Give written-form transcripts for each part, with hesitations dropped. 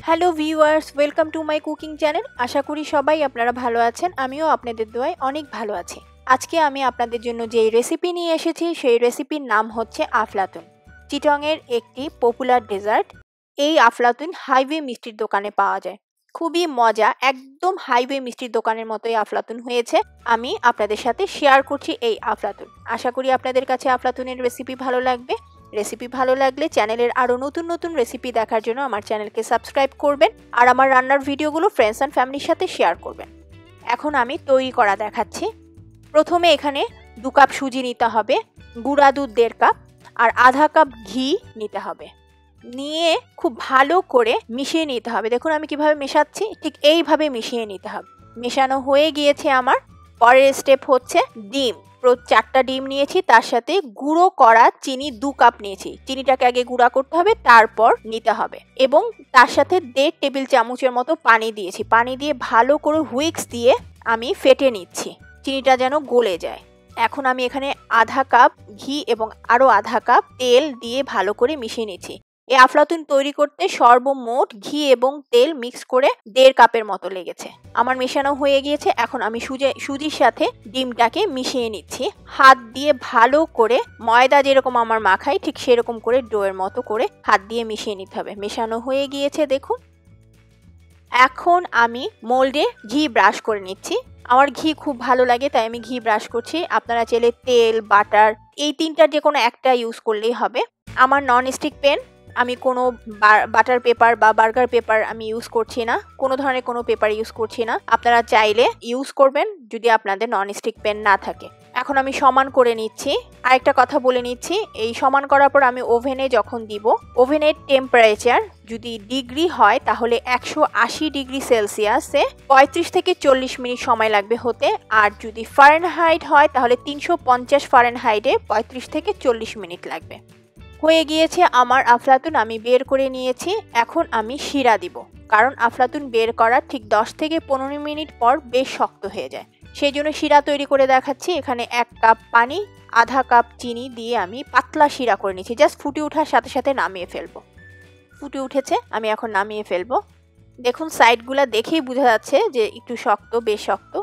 Hello viewers, welcome to my cooking channel. আশা করি সবাই আপনারা ভালো আছেন। আমিও আপনাদের দোয়ায় অনেক ভালো আছি। আজকে আমি আপনাদের জন্য যেই রেসিপি নিয়ে এসেছি সেই রেসিপির নাম হচ্ছে আফলাতুন। চিটংয়ের একটি পপুলার ডেজার্ট। এই আফলাতুন হাইওয়ে মিষ্টির দোকানে পাওয়া যায়। খুবই মজা, একদম হাইওয়ে মিষ্টির দোকানের মতোই আফলাতুন হয়েছে। আমি আপনাদের সাথে শেয়ার করছি এই আফলাতুন। আশা করি আপনাদের কাছে আফলাতুনের রেসিপি ভালো লাগবে। রেসিপি ভালো লাগলে চ্যানেলের আরও নতুন নতুন রেসিপি দেখার জন্য আমার চ্যানেলকে সাবস্ক্রাইব করবেন আর আমার রান্নার ভিডিওগুলো ফ্রেন্ডস অ্যান্ড ফ্যামিলির সাথে শেয়ার করবেন। এখন আমি তৈরি করা দেখাচ্ছি। প্রথমে এখানে 2 কাপ সুজি নিতে হবে, গুঁড়া দুধ 1.5 কাপ আর আধা কাপ ঘি নিতে হবে। নিয়ে খুব ভালো করে মিশিয়ে নিতে হবে। দেখুন আমি কিভাবে মেশাচ্ছি, ঠিক এইভাবে মিশিয়ে নিতে হবে। মেশানো হয়ে গিয়েছে আমার। পরের স্টেপ হচ্ছে ডিম। 4টা ডিম নিয়েছি, তার সাথে গুঁড়ো করা চিনি 2 কাপ নিয়েছি। চিনিটাকে আগে গুঁড়া করতে হবে, তারপর নিতে হবে। এবং তার সাথে 1.5 টেবিল চামচের মতো পানি দিয়েছি। পানি দিয়ে ভালো করে হুইক্স দিয়ে আমি ফেটে নিচ্ছি, চিনিটা যেন গলে যায়। এখন আমি এখানে আধা কাপ ঘি এবং আরও আধা কাপ তেল দিয়ে ভালো করে মিশিয়ে নিচ্ছি। এই আফলাতুন তৈরি করতে সর্বমোট ঘি এবং তেল মিক্স করে 1.5 কাপের মতো লেগেছে। আমার মেশানো হয়ে গিয়েছে। এখন আমি সুজির সাথে ডিমটাকে মিশিয়ে নিচ্ছি। হাত দিয়ে ভালো করে, ময়দা যেরকম আমার মাখাই ঠিক সেরকম করে ডোয়ের মতো করে হাত দিয়ে মিশিয়ে নিতে হবে। মেশানো হয়ে গিয়েছে দেখুন। এখন আমি মোল্ডে ঘি ব্রাশ করে নিচ্ছি। আমার ঘি খুব ভালো লাগে তাই আমি ঘি ব্রাশ করছি। আপনারা চাইলে তেল, বাটার এই 3টার যে কোনো একটা ইউজ করলেই হবে। আমার ননস্টিক প্যান, আমি কোনো বাটার পেপার বা বার্গার পেপার আমি ইউজ করছি না, কোনো ধরনের কোনো পেপার ইউজ করছি না। আপনারা চাইলে ইউজ করবেন যদি আপনাদের ননস্টিক প্যান না থাকে। এখন আমি সমান করে নিচ্ছি। আরেকটা কথা বলে নিচ্ছি, এই সমান করার পর আমি ওভেনে যখন দিব, ওভেনের টেম্পারেচার যদি ডিগ্রি হয় তাহলে 180 ডিগ্রি সেলসিয়াসে 35 থেকে 40 মিনিট সময় লাগবে হতে। আর যদি ফারেনহাইট হয় তাহলে 350 ফারেনহাইটে 35 থেকে 40 মিনিট লাগবে। হয়ে গিয়েছে আমার আফলাতুন, আমি বের করে নিয়েছি। এখন আমি শিরা দিব, কারণ আফলাতুন বের করার ঠিক 10 থেকে 15 মিনিট পর বেশ শক্ত হয়ে যায়। সেই জন্য শিরা তৈরি করে দেখাচ্ছি। এখানে 1 কাপ পানি, আধা কাপ চিনি দিয়ে আমি পাতলা শিরা করে নিচ্ছি। জাস্ট ফুটে ওঠার সাথে সাথে নামিয়ে ফেলবো। ফুটে উঠেছে, আমি এখন নামিয়ে ফেলবো। দেখুন সাইডগুলা দেখেই বোঝা যাচ্ছে যে একটু শক্ত, বেশ শক্ত।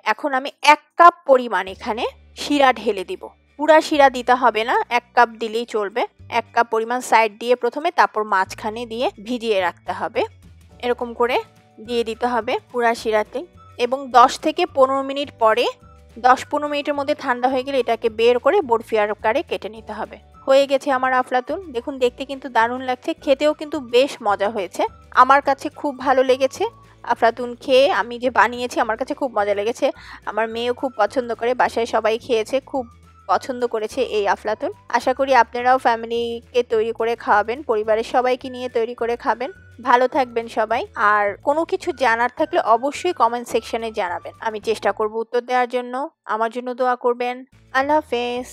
এখন আমি 1 কাপ পরিমাণ এখানে শিরা ঢেলে দিব। পুরা শিরা দিতে হবে না, 1 কাপ দিলেই চলবে। 1 কাপ পরিমাণ সাইড দিয়ে প্রথমে, তারপর মাঝখানে দিয়ে ভিজিয়ে রাখতে হবে। এরকম করে দিয়ে দিতে হবে পুরা শিরাতে। এবং 10 থেকে 15 মিনিট পরে, 10-15 মিনিটের মধ্যে ঠান্ডা হয়ে গেলে এটাকে বের করে বরফি আকারে কেটে নিতে হবে। হয়ে গেছে আমার আফলাতুন। দেখুন দেখতে কিন্তু দারুণ লাগছে, খেতেও কিন্তু বেশ মজা হয়েছে। আমার কাছে খুব ভালো লেগেছে আফলাতুন খেয়ে। আমি যে বানিয়েছি আমার কাছে খুব মজা লেগেছে। আমার মেয়েও খুব পছন্দ করে, বাসায় সবাই খেয়েছে, খুব পছন্দ করেছে এই আফলাতুন। আশা করি আপনারাও ফ্যামিলিকে তৈরি করে খাওয়াবেন, পরিবারের সবাইকে নিয়ে তৈরি করে খাবেন। ভালো থাকবেন সবাই। আর কোনো কিছু জানার থাকলে অবশ্যই কমেন্ট সেকশনে জানাবেন, আমি চেষ্টা করব উত্তর দেওয়ার জন্য। আমার জন্য দোয়া করবেন। আল্লাহ হাফেজ।